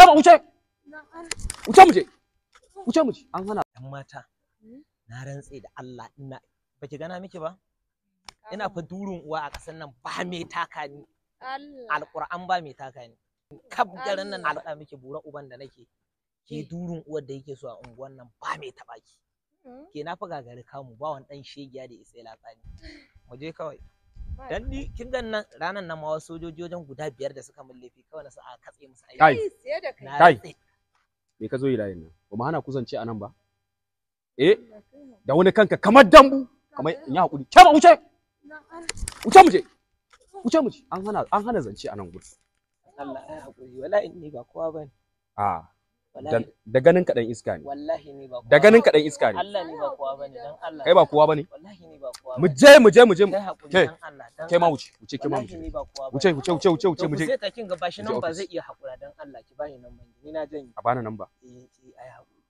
Kama wuce. Wuce mu je. Wuce mu je. An hana. Yan mata. Na rantse da Allah ina baki gana miki ba? Ina fa durun uwa a ƙasar nan ba mai taka ni. Alƙur'an ba mai taka ni. Kab garin nan na faɗa miki bura uban da nake. Ke durun uwar da yake so a unguwan nan ba mai taɓa ki. Ke na fa gagari kamu ba wani ɗan shegiya da isa latsani. Mu je kawai. Dan ni kin ga nan ranan nan ma wasu sojoji wajen guda 5 da suka mun laifi kawai na sa a katse musu aiki. Kai. Me ka zo yi layin nan? Ba mu hana kuzance a nan ba? Da wani kanka kamar dambu. Kamar in yi hakuri. Kama wuce. Wuce mu je. Wuce mu je. An hana zance a nan gudu. Allah ya hakuri wallahi ni ba kowa bane. Da ganin ka dan iska ne. Wallahi ni ba kowa. Da ganin ka dan iska ne. Allah ni ba kowa bane dan Allah. Kai ba kowa bane? Wallahi ni ba kowa. Mu je. Kai ma wuce. Kai ma wuce. Wuce mu je. Sai ka kin ga bashi nan ba zai iya hakura dan Allah ki bani nan ban. Ni na janye. A bani nan ba. Ai hakuri.